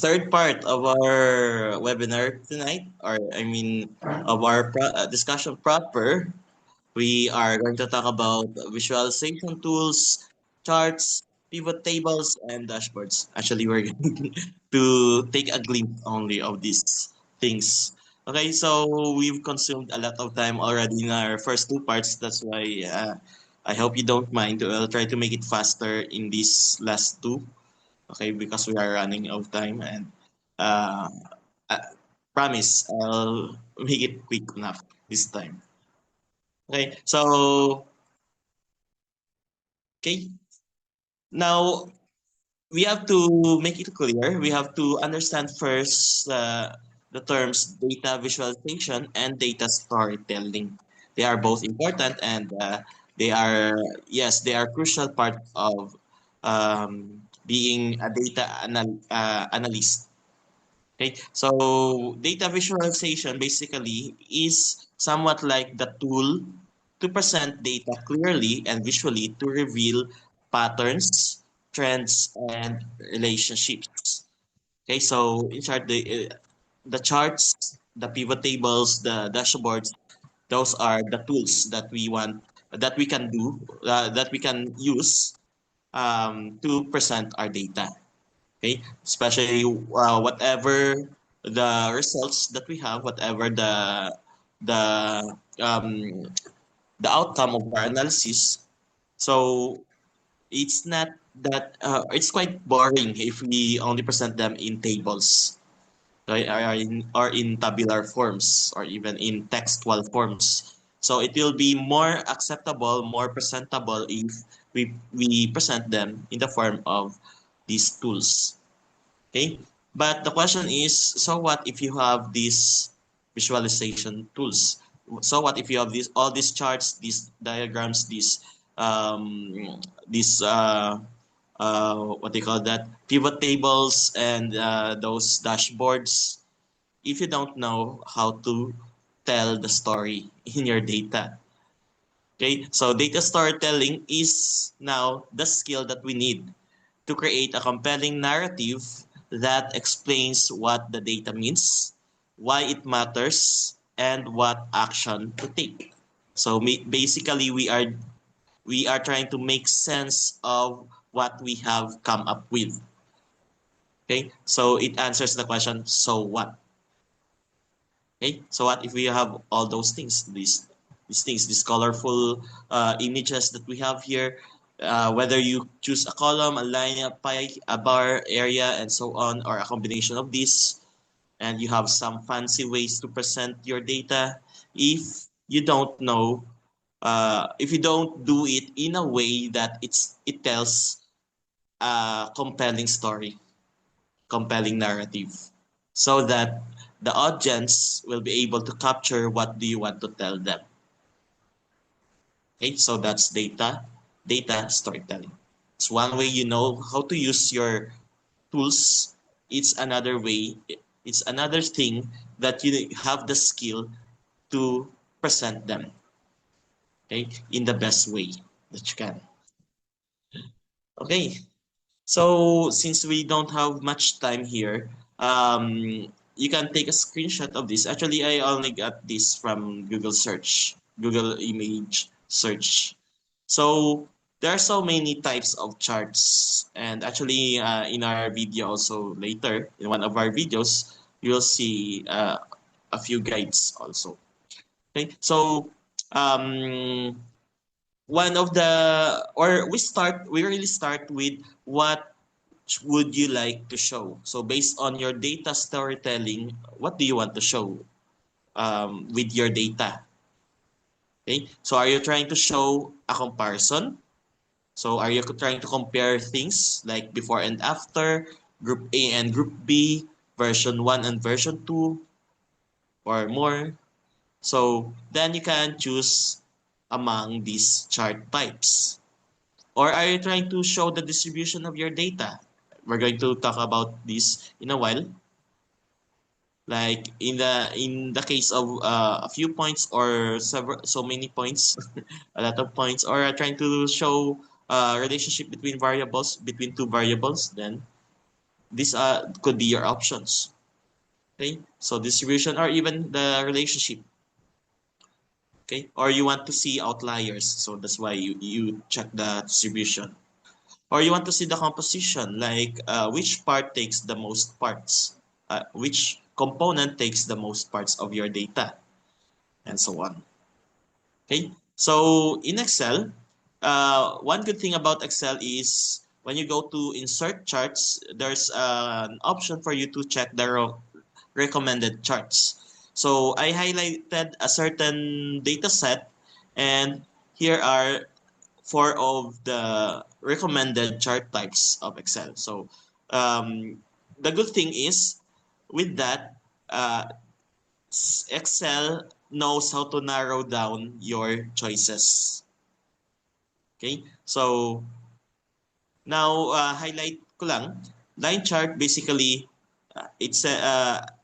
third part of our webinar tonight, or I mean, of our discussion proper. We are going to talk about visualization tools, charts, pivot tables, and dashboards. Actually, we're going to take a glimpse only of these things. Okay, so we've consumed a lot of time already in our first two parts. That's why I hope you don't mind. I'll try to make it faster in these last two. Okay, because we are running out of time, and uh, I promise I'll make it quick enough this time. Okay, so okay, now we have to make it clear. We have to understand first the terms data visualization and data storytelling. They are both important, and they are yes, they are crucial part of being a data analyst. Okay, so data visualization basically is somewhat like the tool to present data clearly and visually to reveal patterns, trends, and relationships. Okay, so in short, the charts, the pivot tables, the dashboards, those are the tools that we want that we can do that we can use to present our data. Okay, especially whatever the results that we have, whatever the um, the outcome of our analysis. So it's not that it's quite boring if we only present them in tables, right? Or in tabular forms, or even in textual forms. So it will be more acceptable, more presentable if we present them in the form of these tools. Okay, but the question is, so what if you have these visualization tools? So what if you have all these charts, these diagrams, these what they call that, pivot tables, and those dashboards? If you don't know how to tell the story in your data. Okay, so data storytelling is now the skill that we need to create a compelling narrative that explains what the data means, why it matters, and what action to take. So basically, we are trying to make sense of what we have come up with. Okay, so it answers the question, so what? Okay, so what if we have all those things, these things, these colorful images that we have here, whether you choose a column, a line, a pie, a bar, area, and so on, or a combination of these, and you have some fancy ways to present your data. If you don't know, if you don't do it in a way that it tells a compelling story, compelling narrative, so that the audience will be able to capture what do you want to tell them. Okay, so that's data storytelling. It's one way you know how to use your tools. It's another way, it's another thing that you have the skill to present them, okay, in the best way that you can. Okay, so since we don't have much time here, you can take a screenshot of this. Actually, I only got this from Google search, Google image search. So there are so many types of charts, and actually, in our video also later, in one of our videos, you'll see a few guides also. Okay, so um, one of the or we really start with what would you like to show? So based on your data storytelling, what do you want to show with your data? Okay, so are you trying to show a comparison? So are you trying to compare things like before and after, group A and group B, version 1 and version 2, or more? So then you can choose among these chart types. Or are you trying to show the distribution of your data? We're going to talk about this in a while. Like in the case of a few points or several so many points, a lot of points, or trying to show relationship between variables, between two variables, then These could be your options. Okay, so distribution or even the relationship. Okay, or you want to see outliers, so that's why you check the distribution. Or you want to see the composition, like which part takes the most parts, which component takes the most parts of your data, and so on. Okay, so in Excel, one good thing about Excel is when you go to insert charts, there's an option for you to check the recommended charts. So I highlighted a certain data set, and here are four of the recommended chart types of Excel. So the good thing is with that, Excel knows how to narrow down your choices. Okay, so now highlight ko lang, line chart basically,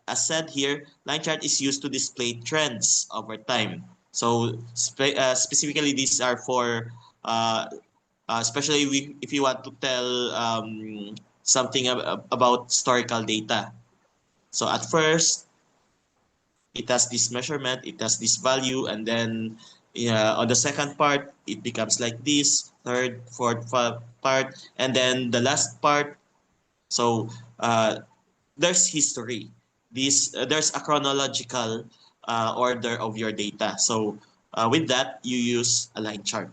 as said here, line chart is used to display trends over time. So specifically these are for especially if you want to tell something about historical data. So at first, it has this measurement, it has this value, and then on the second part, it becomes like this, third, fourth part, and then the last part. So there's history. There's a chronological order of your data. So with that, you use a line chart.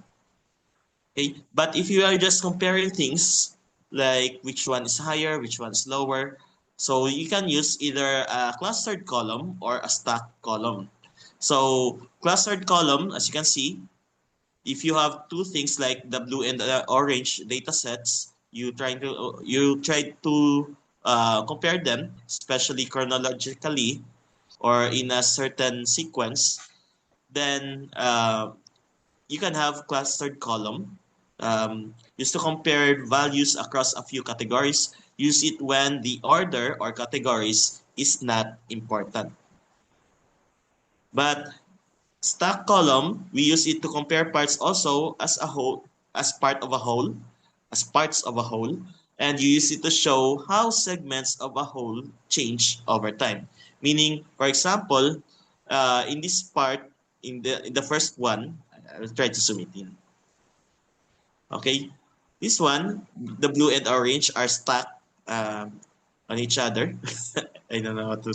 Okay, but if you are just comparing things like which one is higher, which one is lower, so you can use either a clustered column or a stacked column. So clustered column, as you can see, if you have two things like the blue and the orange data sets, you try to compare them, especially chronologically or in a certain sequence, then you can have clustered column. Used to compare values across a few categories. Use it when the order or categories is not important. But stack column, we use it to compare parts also as a whole, as part of a whole, as parts of a whole, and you use it to show how segments of a whole change over time. Meaning, for example, in this part, in the first one, I'll try to zoom it in. Okay, this one, the blue and orange are stacked on each other. I don't know how to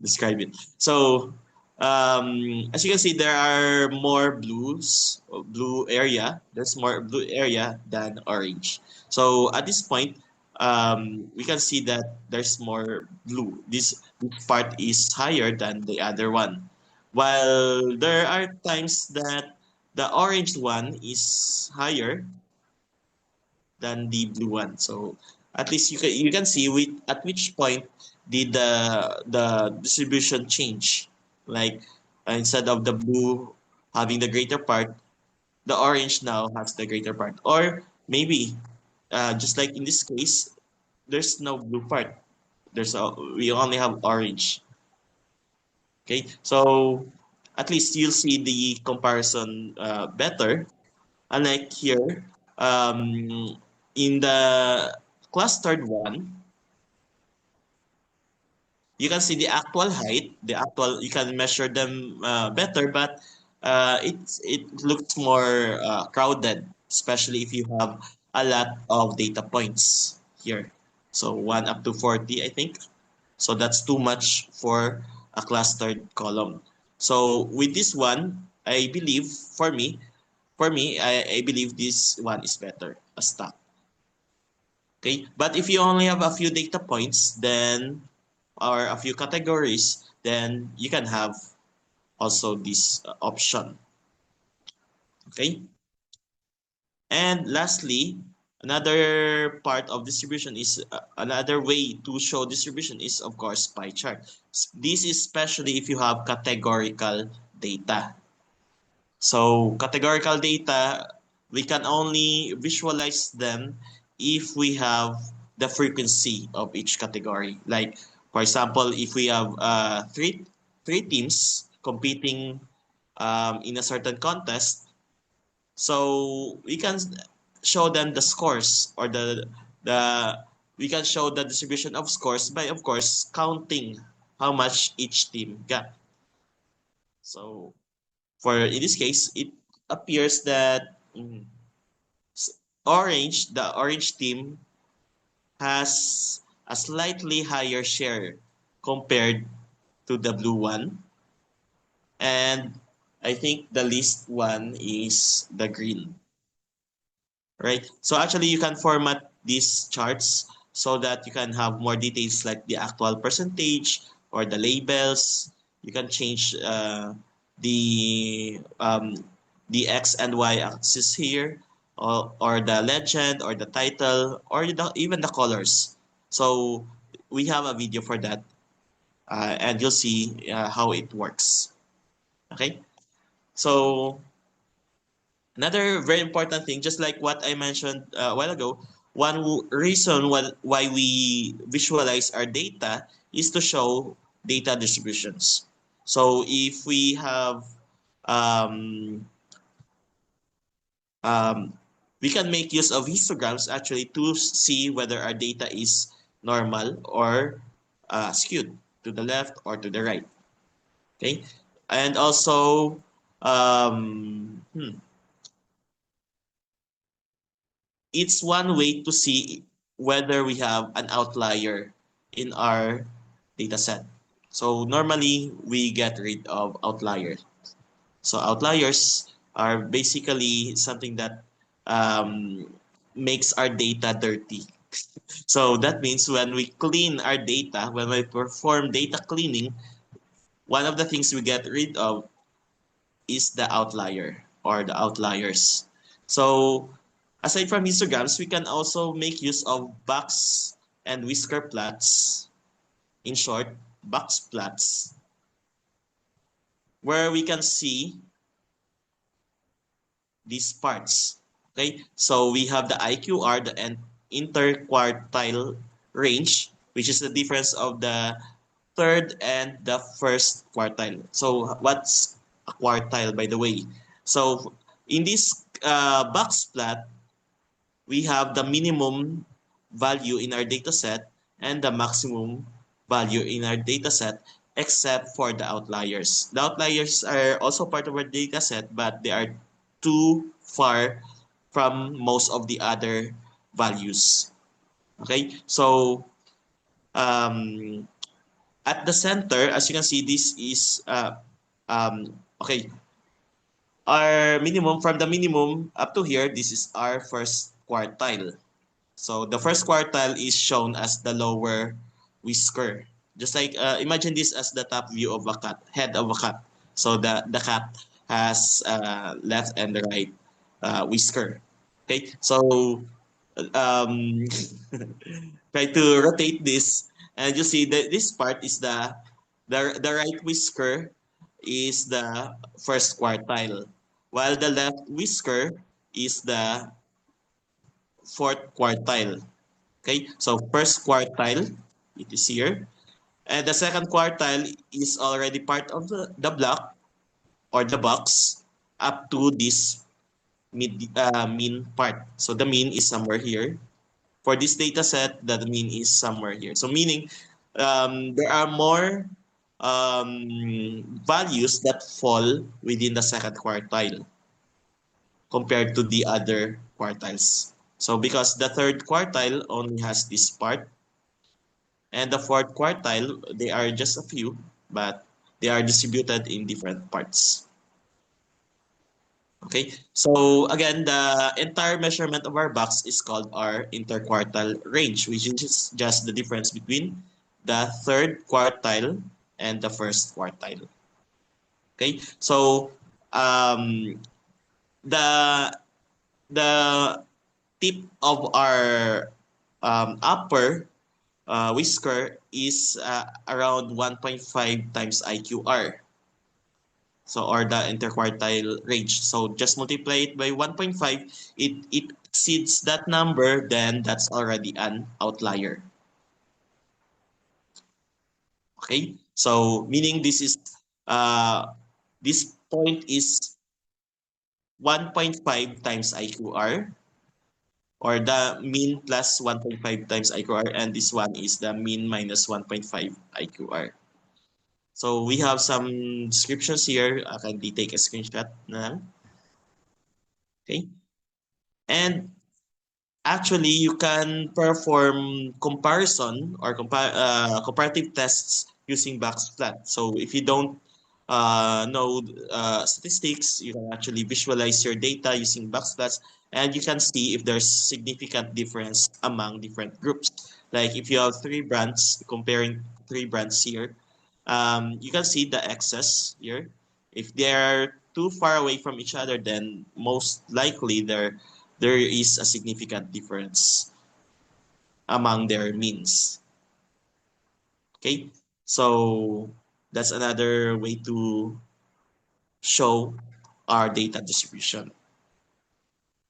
describe it. So, as you can see, there are more blue area. There's more blue area than orange. So at this point, we can see that there's more blue. This part is higher than the other one. While there are times that the orange one is higher than the blue one. So at least you can see at which point did the distribution change. Like instead of the blue having the greater part, the orange now has the greater part. Or maybe just like in this case, there's no blue part. We only have orange. Okay, so at least you'll see the comparison better. Unlike here, in the clustered one, you can see the actual height, you can measure them better, but it looks more crowded, especially if you have a lot of data points here. So 1 up to 40, I think. So that's too much for a clustered column. So with this one, I believe I believe this one is better, a stack. Okay, but if you only have a few data points, then or a few categories, then you can have also this option. Okay, and lastly, another part of distribution is another way to show distribution is of course pie chart. This is especially if you have categorical data. So categorical data, we can only visualize them if we have the frequency of each category. Like, for example, if we have three teams competing in a certain contest, so we can show them the scores or the we can show the distribution of scores by, of course, counting how much each team got. So for in this case, it appears that the orange team has a slightly higher share compared to the blue one. And I think the least one is the green, right? So actually you can format these charts so that you can have more details like the actual percentage or the labels. You can change the X and Y axis here, or the legend or the title or even the colors. So we have a video for that, and you'll see how it works. Okay, so another very important thing, just like what I mentioned a while ago, reason why we visualize our data is to show data distributions. So if we have, um, um, we can make use of histograms actually to see whether our data is normal or skewed to the left or to the right. Okay, and also, um, hmm, it's one way to see whether we have an outlier in our data set. So normally we get rid of outliers. So outliers are basically something that makes our data dirty. So that means when we clean our data, when we perform data cleaning, one of the things we get rid of is the outlier or the outliers. So aside from histograms, we can also make use of box and whisker plots. In short, box plots, where we can see these parts. Okay, so we have the IQR, the interquartile range, which is the difference of the third and the first quartile. So what's a quartile, by the way? So in this box plot, we have the minimum value in our data set and the maximum value in our data set, except for the outliers. The outliers are also part of our data set, but they are too far from most of the other values. Okay, so um, at the center, as you can see, this is okay. Our minimum, from the minimum up to here, this is our first quartile. So the first quartile is shown as the lower whisker. Just like imagine this as the top view of a cat, head of a cat. So the cat has left and the right whisker. Okay, so um, try to rotate this, and you see that this part is the right whisker is the first quartile, while the left whisker is the fourth quartile. Okay, so first quartile, it is here. And the second quartile is already part of the block or the box up to this mean part. So the mean is somewhere here. For this data set, the mean is somewhere here. So meaning there are more values that fall within the second quartile compared to the other quartiles. So because the third quartile only has this part, and the fourth quartile, they are just a few, but they are distributed in different parts. Okay, so again, the entire measurement of our box is called our interquartile range, which is just the difference between the third quartile and the first quartile. Okay, so um, the the tip of our upper whisker is around 1.5 times IQR. So, or the interquartile range. So just multiply it by 1.5. It exceeds that number, then that's already an outlier. Okay? So meaning this point is 1.5 times IQR. or the mean plus 1.5 times IQR, and this one is the mean minus 1.5 IQR. So we have some descriptions here. I can take a screenshot na lang. Okay. And actually, you can perform comparison or comparative tests using box plot. So if you don't know statistics, you can actually visualize your data using box plots, and you can see if there's significant difference among different groups. Like if you have three brands, comparing three brands here, you can see the excess here. If they're too far away from each other, then most likely there is a significant difference among their means. Okay, so that's another way to show our data distribution.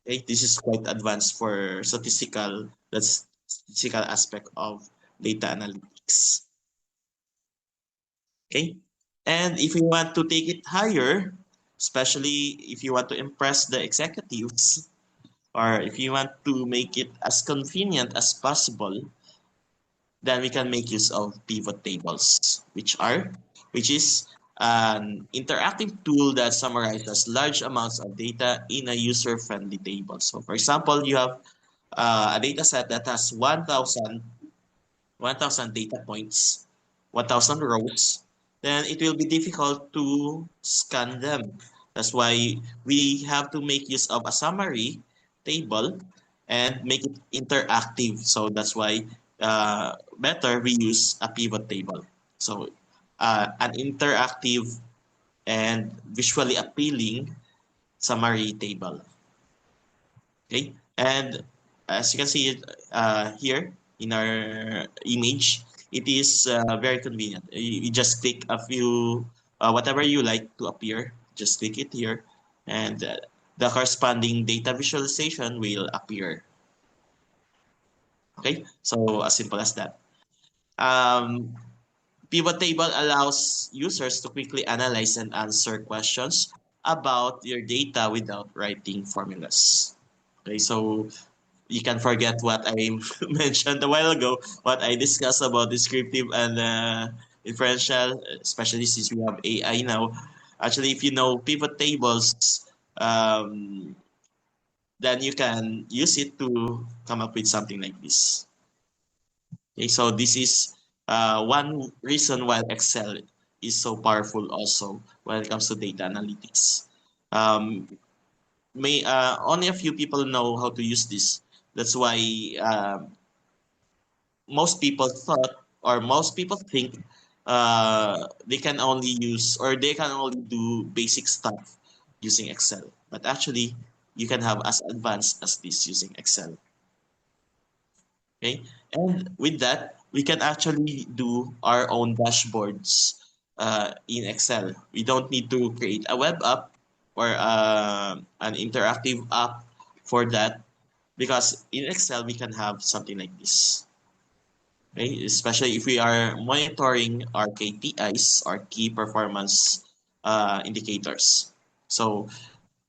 Okay, this is quite advanced for that's statistical aspect of data analytics. Okay, and if you want to take it higher, especially if you want to impress the executives, or if you want to make it as convenient as possible, then we can make use of pivot tables, which is an interactive tool that summarizes large amounts of data in a user-friendly table. So for example, you have a data set that has 1,000 data points, 1,000 rows, then it will be difficult to scan them. That's why we have to make use of a summary table and make it interactive. So that's why better we use a pivot table. So an interactive and visually appealing summary table. Okay, and as you can see it here in our image, it is very convenient. You just click a few, whatever you like to appear, just click it here, and the corresponding data visualization will appear. Okay, so as simple as that. Um, Pivot table allows users to quickly analyze and answer questions about your data without writing formulas. Okay, so you can forget what I mentioned a while ago, what I discussed about descriptive and inferential, especially since we have AI now. Actually, if you know pivot tables, then you can use it to come up with something like this. Okay, so this is one reason why Excel is so powerful also when it comes to data analytics. Um, may Only a few people know how to use this. That's why most people thought or most people think they can only use or they can only do basic stuff using Excel. But actually, you can have as advanced as this using Excel. Okay, and with that, we can actually do our own dashboards in Excel. We don't need to create a web app or an interactive app for that because in Excel we can have something like this. Okay, especially if we are monitoring our KPIs, our key performance indicators. So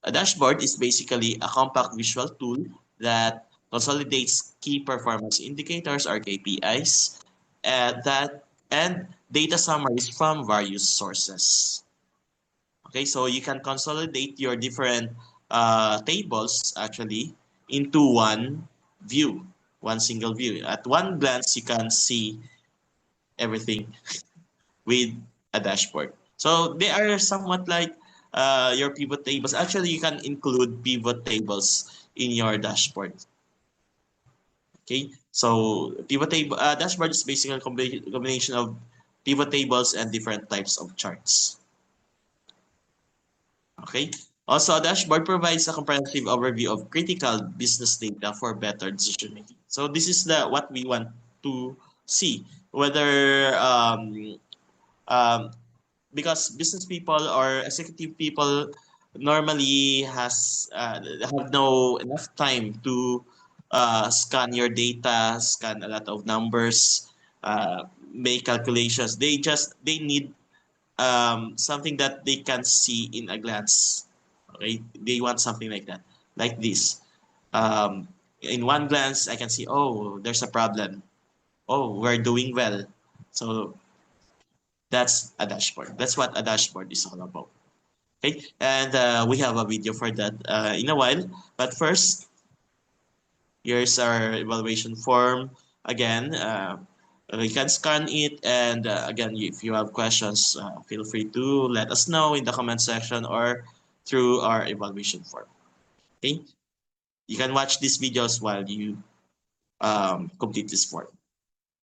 a dashboard is basically a compact visual tool that consolidates key performance indicators or KPIs and data summaries from various sources. Okay, so you can consolidate your different tables actually into one view, one single view. At one glance, you can see everything with a dashboard. So they are somewhat like your pivot tables. Actually, you can include pivot tables in your dashboard. Okay, so pivot table dashboard is basically a combination of pivot tables and different types of charts. Okay. Also, a dashboard provides a comprehensive overview of critical business data for better decision making. So this is the what we want to see whether um, because business people or executive people normally have no enough time to scan your data, scan a lot of numbers, make calculations. They need something that they can see in a glance. Okay, they want something like that, like this. Um, In one glance, I can see, oh, there's a problem. Oh, we're doing well. So that's a dashboard. That's what a dashboard is all about. Okay, and we have a video for that in a while. But first, here's our evaluation form. Again, you can scan it, and again, if you have questions, feel free to let us know in the comment section or through our evaluation form. Okay, you can watch these videos while you complete this form.